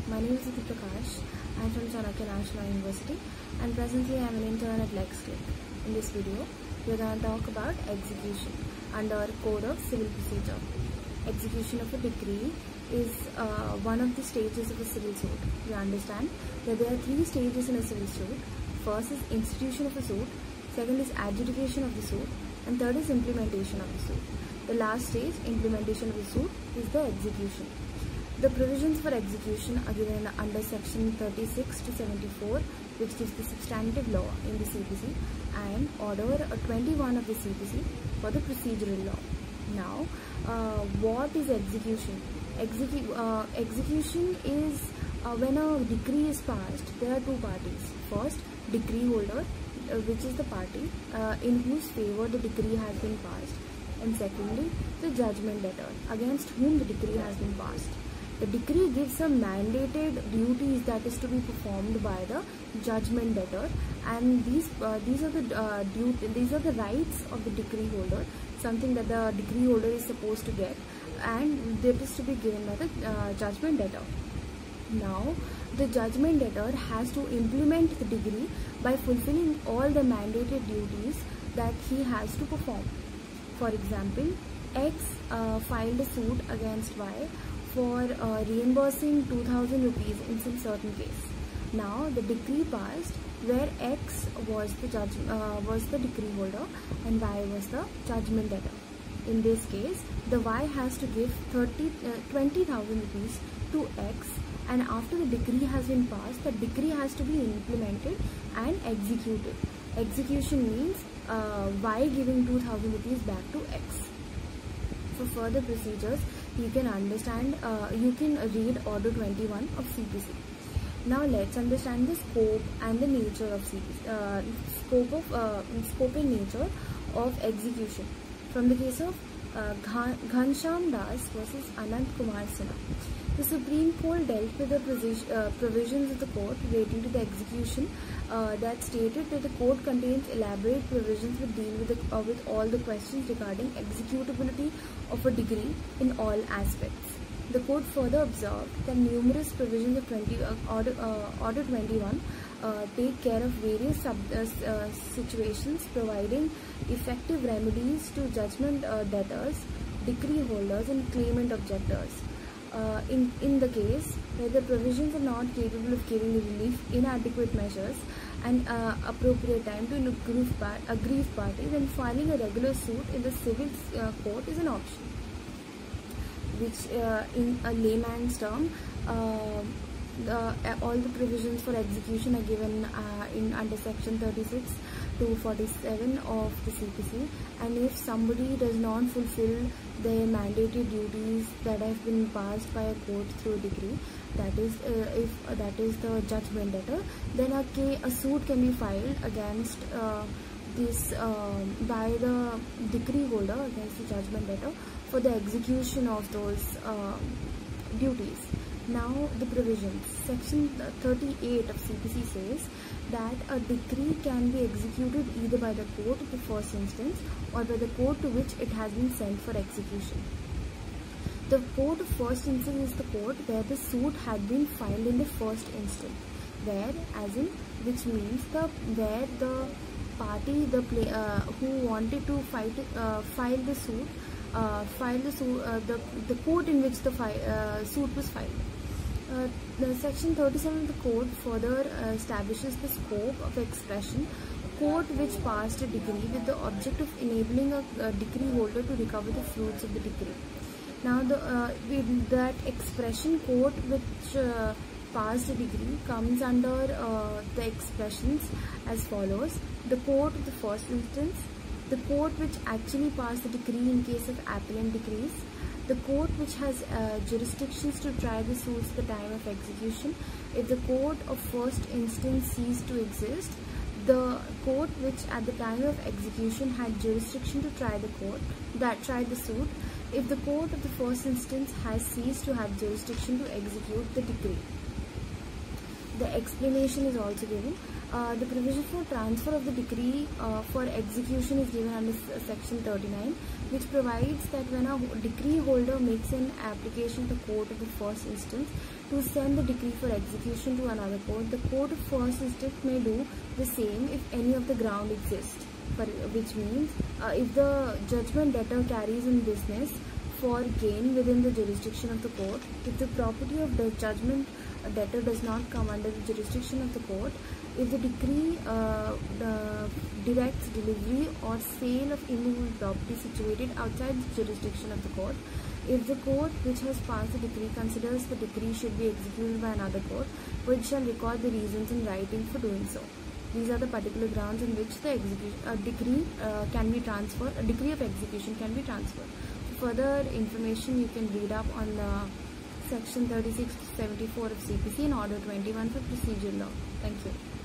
My name is Aditi Prakash. I am from Chanakya National University and presently I am an intern at LexClick. In this video, we are going to talk about execution under Code of Civil Procedure. Execution of a decree is one of the stages of a civil suit. We understand that there are three stages in a civil suit. First is institution of a suit, second is adjudication of the suit, and third is implementation of the suit. The last stage, implementation of the suit, is the execution. The provisions for execution are given under section 36 to 74, which gives the substantive law in the CPC, and order 21 of the CPC for the procedural law. Now, what is execution? Execution is when a decree is passed, there are two parties. First, decree holder, which is the party in whose favor the decree has been passed, and secondly, the judgment debtor, against whom the decree has been passed. The decree gives some mandated duties that is to be performed by the judgment debtor, and these are the rights of the decree holder, something that the decree holder is supposed to get, and that is to be given by the judgment debtor. Now, the judgment debtor has to implement the decree by fulfilling all the mandated duties that he has to perform. For example, X filed a suit against Y for reimbursing 2,000 rupees in some certain case. Now the decree passed where X was the decree holder and Y was the judgment debtor. In this case, the Y has to give 20,000 rupees to X, and after the decree has been passed, the decree has to be implemented and executed. Execution means Y giving 2,000 rupees back to X. For further procedures, you can read Order 21 of CPC. Now let's understand the scope and the nature of CPC. Scope and nature of execution. From the case of Ghanshyam Das versus Anant Kumar Sinha, the Supreme Court dealt with the provisions of the court relating to the execution that stated that the court contains elaborate provisions that deal with all the questions regarding executability of a decree in all aspects. The court further observed that numerous provisions of Order 21 take care of various situations, providing effective remedies to judgment debtors, decree holders, and claimant objectors. In the case where the provisions are not capable of giving relief, inadequate measures, and appropriate time to an aggrieved party, then filing a regular suit in the civil court is an option, which in a layman's term, all the provisions for execution are given under section 36 to 47 of the CPC, and if somebody does not fulfill their mandated duties that have been passed by a court through a decree, that is if that is the judgment debtor, then a suit can be filed against this by the decree holder against the judgment debtor for the execution of those duties. Now the provisions. Section 38 of CPC says that a decree can be executed either by the court of the first instance or by the court to which it has been sent for execution. The court of first instance is the court where the suit had been filed in the first instance, which means where the party who wanted to file the suit, the court in which the suit was filed. The section 37 of the code further establishes the scope of expression. Court which passed a decree with the object of enabling a decree holder to recover the fruits of the decree. Now that expression, court which passed a decree comes under the expressions as follows: the court of the first instance, the court which actually passed the decree in case of appellant decrees, the court which has jurisdictions to try the suits at the time of execution if the court of first instance ceased to exist, the court which at the time of execution had jurisdiction to try the suit if the court of the first instance has ceased to have jurisdiction to execute the decree. The explanation is also given. The provision for transfer of the decree for execution is given under section 39, which provides that when a decree holder makes an application to the court of the first instance to send the decree for execution to another court, the court of first instance may do the same if any of the ground exists. Which means if the judgment debtor carries in business for gain within the jurisdiction of the court, if the property of the judgment debtor does not come under the jurisdiction of the court, if the decree directs delivery or sale of immovable property situated outside the jurisdiction of the court, if the court which has passed the decree considers the decree should be executed by another court, which shall record the reasons in writing for doing so. These are the particular grounds in which the decree can be transferred. A decree of execution can be transferred. For further information, you can read up on section 36 to 74 of CPC and Order 21 for procedure law. Thank you.